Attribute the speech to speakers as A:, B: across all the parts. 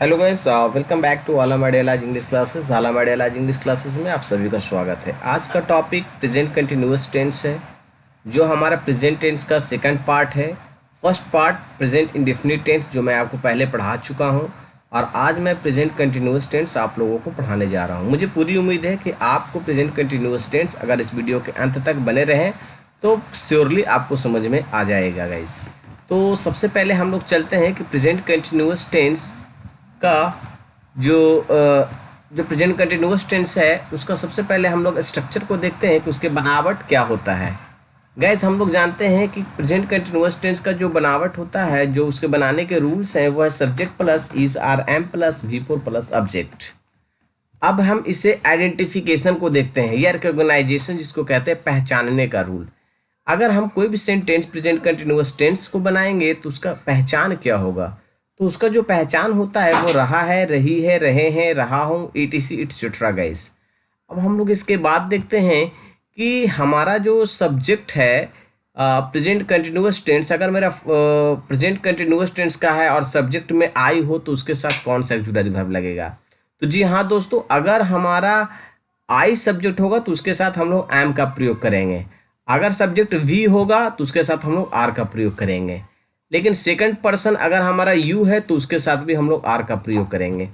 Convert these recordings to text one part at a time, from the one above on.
A: Hello guys, welcome back to आला मडेलाज English classes. आला मडेलाज इंग्लिश क्लासेस में आप सभी का स्वागत है। आज का टॉपिक प्रेजेंट कंटिन्यूअस टेंस है, जो हमारा प्रेजेंट टेंस का सेकंड पार्ट है। First part present indefinite tense जो मैं आपको पहले पढ़ा चुका हूं, और आज मैं प्रेजेंट कंटिन्यूअस टेंस आप लोगों को पढ़ाने जा रहा हूं। मुझे पूरी उम्मीद है कि आपको प्रेजेंट कंटिन्यूअस टेंस अगर इस वीडियो के अंत तक बने रहें तो श्योरली आपको समझ में आ जाएगा गाइस। तो सबसे पहले हम लोग चलते हैं कि प्रेजेंट कंटिन्यूअस टेंस का जो प्रेजेंट कंटिन्यूअस टेंस है उसका सबसे पहले हम लोग स्ट्रक्चर को देखते हैं कि उसके बनावट क्या होता है। गाइस, हम लोग जानते हैं कि प्रेजेंट कंटिन्यूअस टेंस का जो बनावट होता है, जो उसके बनाने के रूल्स हैं, वो है subject plus is are am plus V4 plus object. अब हम इसे आइडेंटिफिकेशन को देखते हैं या रिकॉग्नाइजेशन, जिसको कहते हैं पहचानने का रूल। अगर हम कोई भी सेंटेंस प्रेजेंट कंटिन्यूअस टेंस को बनाएंगे तो उसका पहचान क्या होगा? तो उसका जो पहचान होता है वो रहा है, रही है, रहे हैं, रहा हूँ, ETC एटसेट्रा गाइस। अब हम लोग इसके बाद देखते हैं कि हमारा जो सब्जेक्ट है प्रेजेंट कंटिन्यूअस टेंस, अगर मेरा प्रेजेंट कंटिन्यूअस टेंस का है और सब्जेक्ट में आई हो तो उसके साथ कौन सा ऑक्सिलरी वर्ब लगेगा? तो जी हाँ दोस्तों, अगर हमारा आई सब्जेक्ट होगा तो उसके साथ हम लोग एम का प्रयोग करेंगे। अगर सब्जेक्ट वी होगा तो उसके साथ हम लोग आर का प्रयोग करेंगे। लेकिन सेकंड पर्सन अगर हमारा यू है तो उसके साथ भी हम लोग आर का प्रयोग करेंगे।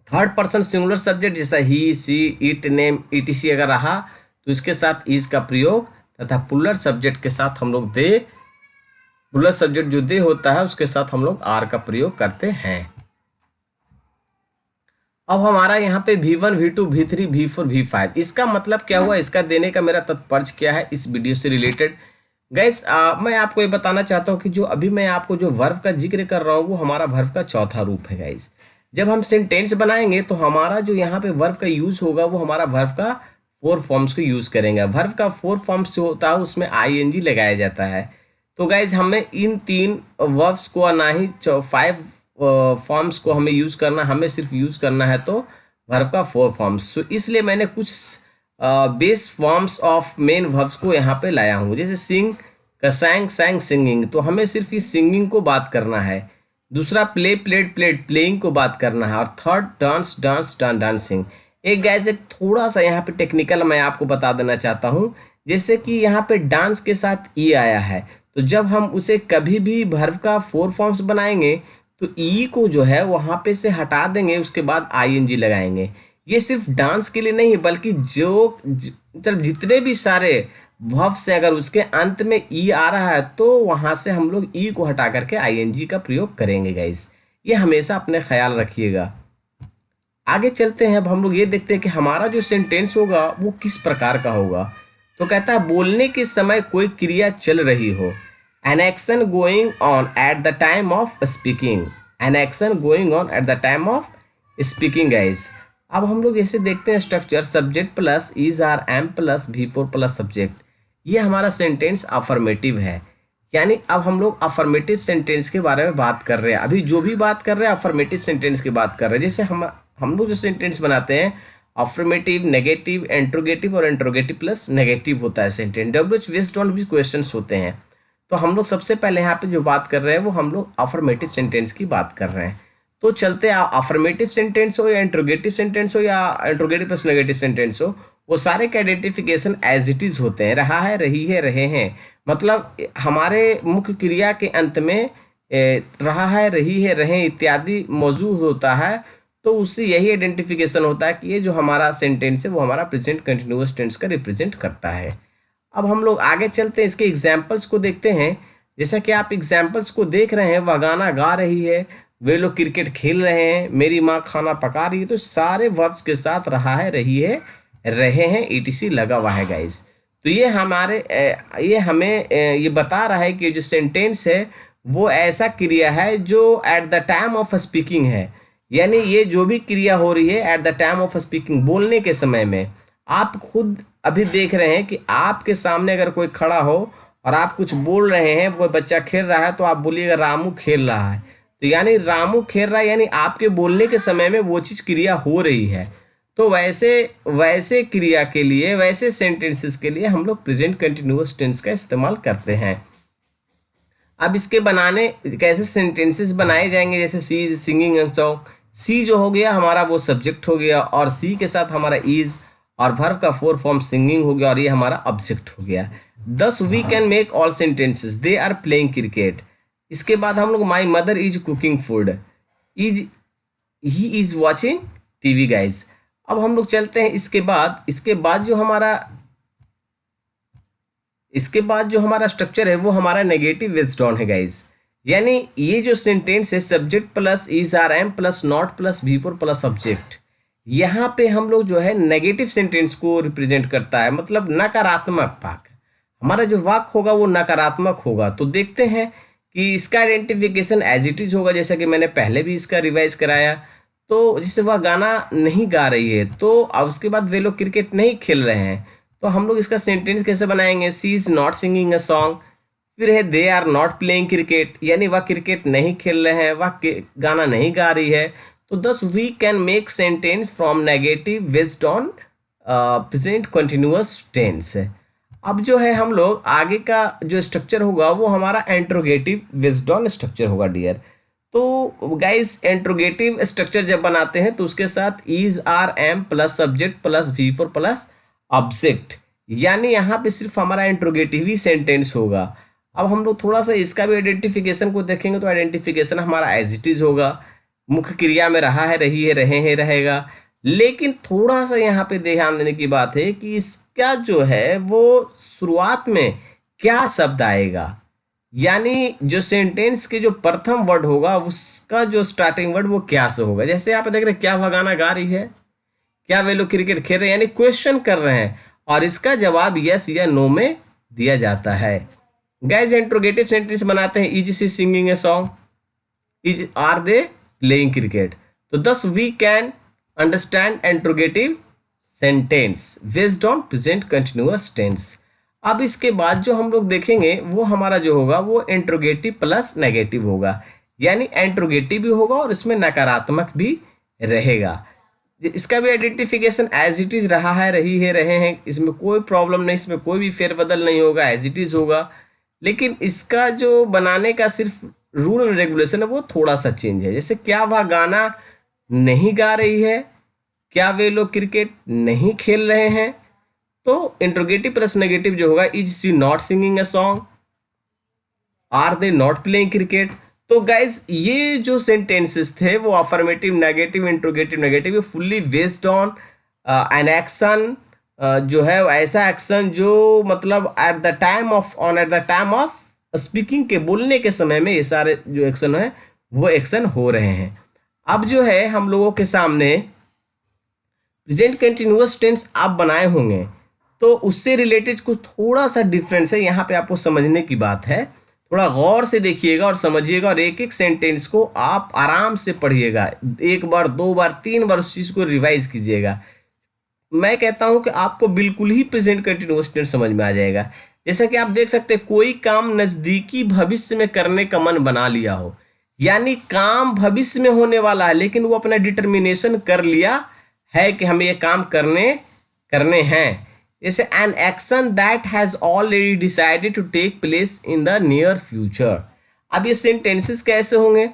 A: थर्ड पर्सन सिंगुलर सब्जेक्ट जैसा ही, सी, इट, नेम, ETC अगर रहा तो इसके साथ इज का प्रयोग, तथा पुलर सब्जेक्ट के साथ हम लोग दे, पुलर सब्जेक्ट जो दे होता है उसके साथ हम लोग आर का प्रयोग करते हैं। अब हमारा यहाँ पे V1, V2, V3, V4, V5, इसका मतलब क्या हुआ, इसका देने का मेरा तात्पर्य क्या है इस वीडियो से रिलेटेड गाइस। मैं आपको ये बताना चाहता हूँ कि जो अभी मैं आपको जो वर्ब का जिक्र कर रहा हूँ वो हमारा वर्ब का चौथा रूप है गाइस। जब हम सेंटेंस बनाएंगे तो हमारा जो यहाँ पे वर्ब का यूज होगा वो हमारा वर्ब का 4 फॉर्म्स को यूज करेंगे। वर्ब का 4 फॉर्म्स जो होता है उसमें ING लगाया जाता है। तो गाइज हमें इन 3 वर्ब्स को, ना ही 5 फॉर्म्स को हमें यूज करना, हमें सिर्फ यूज करना है तो वर्ब का 4 फॉर्म्स। तो इसलिए मैंने कुछ base forms of main verbs को यहाँ पे लाया हूँ। जैसे सिंग का सैंग, सैंग, सिंगिंग, तो हमें सिर्फ इस सिंगिंग को बात करना है। दूसरा प्ले, प्लेड, प्लेड, प्लेइंग को बात करना है। और थर्ड डांस, डांस, डांसिंग। एक गाइस एक थोड़ा सा यहाँ पे टेक्निकल मैं आपको बता देना चाहता हूँ। जैसे कि यहाँ पे डांस के साथ ई आया है, तो जब हम उसे कभी भी वर्ब का 4 फॉर्म्स बनाएंगे तो ई को जो है वहाँ पे से हटा देंगे, उसके बाद ING लगाएंगे। ये सिर्फ डांस के लिए नहीं, बल्कि जो मतलब जितने भी सारे वर्ब्स से अगर उसके अंत में ई आ रहा है तो वहां से हम लोग ई को हटा करके ING का प्रयोग करेंगे गाइस। ये हमेशा अपने ख्याल रखिएगा। आगे चलते हैं। अब हम लोग ये देखते हैं कि हमारा जो सेंटेंस होगा वो किस प्रकार का होगा। तो कहता है बोलने के समय कोई क्रिया चल रही हो, an action going on at the time of speaking. An action going on at the time of speaking guys. अब हम लोग ऐसे देखते हैं structure, subject plus is are am plus V4 plus subject. ये हमारा सेंटेंस अफर्मेटिव है, यानी अब हम लोग अफर्मेटिव सेंटेंस के बारे में बात कर रहे हैं। अभी जो भी बात कर रहे हैं अफर्मेटिव सेंटेंस की बात कर रहे हैं। जैसे हम लोग जो सेंटेंस बनाते हैं अफर्मेटिव, नेगेटिव, इंट्रोगेटिव, और इंट्रोगेटिव प्लस नेगेटिव होता है सेंटेंस। WH बेस्ड ऑन भी क्वेश्चंस होते हैं। तो हम लोग सबसे पहले यहाँ पे जो बात कर रहे हैं वो हम लोग अफर्मेटिव सेंटेंस की बात कर रहे हैं। तो चलते अफर्मेटिव सेंटेंस हो या इंट्रोगेटिव सेंटेंस हो या इंट्रोगेटिव प्लस नेगेटिव सेंटेंस हो, वो सारे के आइडेंटिफिकेशन एज इट इज होते हैं। रहा है, रही है, रहे हैं, मतलब हमारे मुख्य क्रिया के अंत में रहा है, रही है, रहे इत्यादि मौजूद होता है। तो उससे यही आइडेंटिफिकेशन होता है कि ये जो हमारा सेंटेंस है वो हमारा प्रेजेंट कंटिन्यूअस टेंस का रिप्रेजेंट करता है। अब हम लोग आगे चलते हैं, इसके एग्जाम्पल्स को देखते हैं। जैसा कि आप एग्जाम्पल्स को देख रहे हैं, वह गाना गा रही है, वे लोग क्रिकेट खेल रहे हैं, मेरी माँ खाना पका रही है। तो सारे वर्ब्स के साथ रहा है, रही है, रहे हैं, ETC लगा हुआ है गाइस। तो ये हमें ये बता रहा है कि जो सेंटेंस है वो ऐसा क्रिया है जो eight the time of speaking है। यानी ये जो भी क्रिया हो रही है eight the time of speaking, बोलने के समय में। आप खुद अभी देख रहे हैं कि आपके सामने अगर कोई खड़ा हो और आप कुछ बोल रहे हैं, कोई बच्चा खेल रहा है, तो आप बोलिएगा रामू खेल रहा है। तो यानी रामू खेल रहा है, यानी आपके बोलने के समय में वो चीज़ क्रिया हो रही है। तो वैसे क्रिया के लिए, वैसे सेंटेंसेस के लिए हम लोग प्रेजेंट कंटिन्यूअस टेंस का इस्तेमाल करते हैं। अब इसके बनाने कैसे सेंटेंसेस बनाए जाएंगे, जैसे सी इज सिंगिंग अ सॉन्ग, सी जो हो गया हमारा वो सब्जेक्ट हो गया, और सी के साथ हमारा इज और वर्ब का फोर फॉर्म सिंगिंग हो गया, और ये हमारा ऑब्जेक्ट हो गया। Thus we can make all sentences, they are playing cricket. इसके बाद हम लोग my mother is cooking food, is he is watching TV guys. अब हम लोग चलते हैं इसके बाद जो हमारा स्ट्रक्चर है वो हमारा नेगेटिव बेस्ड ऑन है गाइज। यानी ये जो सेंटेंस है subject plus is are am plus not plus V four plus object, यहाँ पे हम लोग जो है नेगेटिव सेंटेंस को रिप्रेजेंट करता है, मतलब नकारात्मक वाक्य। हमारा जो वाक्य होगा वो नकारात्मक होगा। तो देखते हैं कि इसका आइडेंटिफिकेशन एज इट इज होगा, जैसा कि मैंने पहले भी इसका रिवाइज कराया। तो जैसे वह गाना नहीं गा रही है, तो अब उसके बाद वे लोग क्रिकेट नहीं खेल रहे हैं, तो हम लोग इसका सेंटेंस कैसे बनाएंगे, she is not singing a song, फिर है they are not playing cricket, यानी वह क्रिकेट नहीं खेल रहे हैं, वह गाना नहीं गा रही है। तो thus we can make sentence from negative based on present continuous tense. अब जो है हम लोग आगे का जो स्ट्रक्चर होगा वो हमारा इंट्रोगेटिव बेस्ड ऑन स्ट्रक्चर होगा डियर। तो गाइस इंट्रोगेटिव स्ट्रक्चर जब बनाते हैं तो उसके साथ is are am plus subject plus V four plus object, यानी यहाँ पे सिर्फ हमारा इंट्रोगेटिव ही सेंटेंस होगा। अब हम लोग थोड़ा सा इसका भी आइडेंटिफिकेशन को देखेंगे, तो आइडेंटिफिकेशन हमारा एज इट इज होगा, मुख्य क्रिया में रहा है, रही है, रहे हैं, रहेगा। लेकिन थोड़ा सा यहाँ पे ध्यान देने की बात है कि इसका जो है वो शुरुआत में क्या शब्द आएगा, यानी जो सेंटेंस के जो प्रथम वर्ड होगा उसका जो स्टार्टिंग वर्ड वो क्या से होगा। जैसे आप देख रहे हैं, क्या वह गाना गा रही है, क्या वे लोग क्रिकेट खेल रहे हैं, यानी क्वेश्चन कर रहे हैं, और इसका जवाब यस या नो में दिया जाता है। गाइस इंट्रोगेटिव सेंटेंस बनाते हैं, is she singing a song, is are they playing cricket. तो thus we can understand interrogative sentence based on present continuous tense. अब इसके बाद जो हम लोग देखेंगे वो हमारा जो होगा वो इंट्रोगेटिव प्लस नेगेटिव होगा, यानी इंट्रोगेटिव भी होगा और इसमें नकारात्मक भी रहेगा। इसका भी आइडेंटिफिकेशन एज इट इज रहा है, रही है, रहे हैं, इसमें कोई प्रॉब्लम नहीं, इसमें कोई भी फेरबदल नहीं होगा, एज इट इज होगा। लेकिन इसका जो बनाने का सिर्फ रूल एंड रेगुलेशन है वो थोड़ा सा चेंज है। जैसे क्या वह गाना नहीं गा रही है, क्या वे लोग क्रिकेट नहीं खेल रहे हैं, तो इंट्रोगेटिव प्लस नेगेटिव जो होगा, is she not singing a song, are they not playing cricket. तो गाइज ये जो सेंटेंसेस थे वो affirmative, negative, interrogative, negative, fully based on an action, जो है ऐसा एक्शन जो मतलब at the time of speaking के, बोलने के समय में ये सारे जो एक्शन है वो एक्शन हो रहे हैं। अब जो है हम लोगों के सामने प्रेजेंट कंटिन्यूअस टेंस आप बनाए होंगे, तो उससे रिलेटेड कुछ थोड़ा सा डिफरेंस है, यहाँ पे आपको समझने की बात है। थोड़ा गौर से देखिएगा और समझिएगा, और एक एक सेंटेंस को आप आराम से पढ़िएगा, एक बार, दो बार, तीन बार उस चीज़ को रिवाइज कीजिएगा। मैं कहता हूं कि आपको बिल्कुल ही प्रेजेंट कंटिन्यूअस टेंस समझ में आ जाएगा। जैसा कि आप देख सकते हैं, कोई काम नज़दीकी भविष्य में करने का मन बना लिया हो, यानी काम भविष्य में होने वाला है लेकिन वो अपना डिटर्मिनेशन कर लिया है कि हमें ये काम करने हैं। जैसे an action that has already decided to take place in the near future. अब ये सेंटेंसेस कैसे होंगे,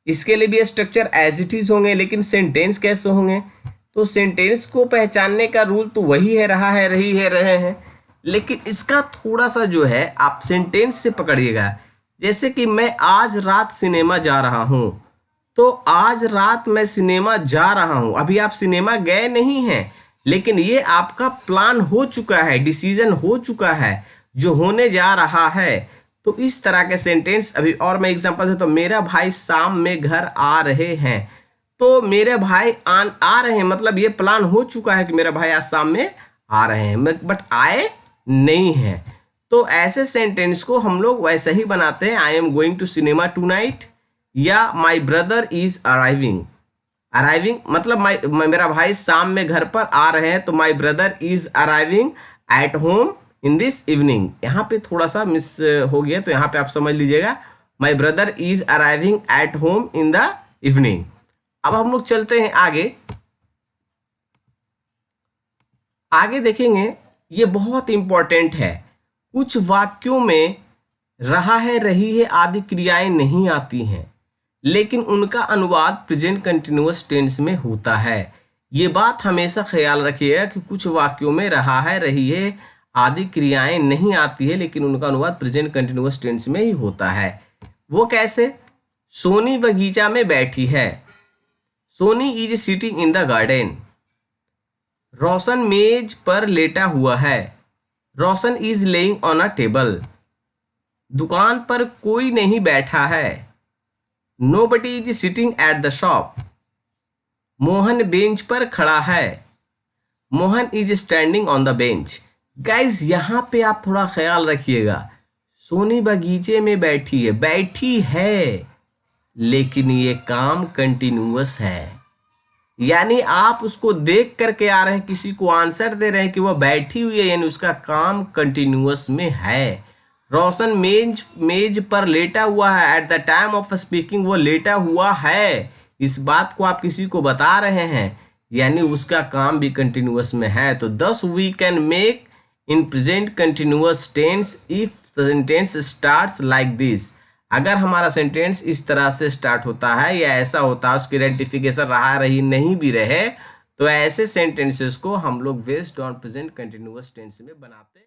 A: इसके लिए भी स्ट्रक्चर एज इट इज होंगे, लेकिन सेंटेंस कैसे होंगे, तो सेंटेंस को पहचानने का रूल तो वही है, रहा है, रही है, रहे हैं, लेकिन इसका थोड़ा सा जो है आप सेंटेंस से पकड़िएगा। जैसे कि मैं आज रात सिनेमा जा रहा हूं, तो आज रात मैं सिनेमा जा रहा हूं, अभी आप सिनेमा गए नहीं हैं, लेकिन ये आपका प्लान हो चुका है, डिसीजन हो चुका है, जो होने जा रहा है। तो इस तरह के सेंटेंस अभी और मैं एग्जांपल दे, तो मेरा भाई शाम में घर आ रहे हैं, तो मेरे भाई आ रहे हैं मतलब ये प्लान हो चुका है कि मेरा भाई आज शाम में आ रहे हैं, बट आए नहीं हैं। तो ऐसे सेंटेंस को हम लोग वैसे ही बनाते हैं, I am going to cinema tonight, या my brother is arriving. Arriving मतलब मेरा भाई शाम में घर पर आ रहे हैं, तो माई brother is arriving at home in this evening. यहाँ पे थोड़ा सा मिस हो गया, तो यहाँ पे आप समझ लीजिएगा, माई brother is arriving at home in the evening. अब हम लोग चलते हैं आगे देखेंगे, ये बहुत इंपॉर्टेंट है। कुछ वाक्यों में रहा है, रही है आदि क्रियाएं नहीं आती हैं, लेकिन उनका अनुवाद प्रेजेंट कंटिन्यूअस टेंस में होता है। ये बात हमेशा ख्याल रखिएगा कि कुछ वाक्यों में रहा है, रही है आदि क्रियाएं नहीं आती है, लेकिन उनका अनुवाद प्रेजेंट कंटिन्यूअस टेंस में ही होता है। वो कैसे? सोनी बगीचा में बैठी है। Soni is sitting in the garden. Roshan मेज पर लेटा हुआ है। Roshan is laying on a table. दुकान पर कोई नहीं बैठा है। Nobody is sitting at the shop. Mohan bench पर खड़ा है। Mohan is standing on the bench. Guys यहाँ पे आप थोड़ा ख्याल रखिएगा, सोनी बगीचे में बैठी है, लेकिन ये काम कंटिन्यूअस है, यानी आप उसको देख करके आ रहे हैं, किसी को आंसर दे रहे हैं कि वह बैठी हुई है, यानी उसका काम कंटिन्यूअस में है। रोशन मेज पर लेटा हुआ है। Eight the time of speaking वो लेटा हुआ है, इस बात को आप किसी को बता रहे हैं, यानी उसका काम भी कंटिन्यूअस में है। तो thus we can make in present continuous tense if sentence starts like this. अगर हमारा सेंटेंस इस तरह से स्टार्ट होता है या ऐसा होता है, उसकी आइडेंटिफिकेशन रहा रही नहीं भी रहे, तो ऐसे सेंटेंसेस को हम लोग based on present continuous tense में बनाते हैं।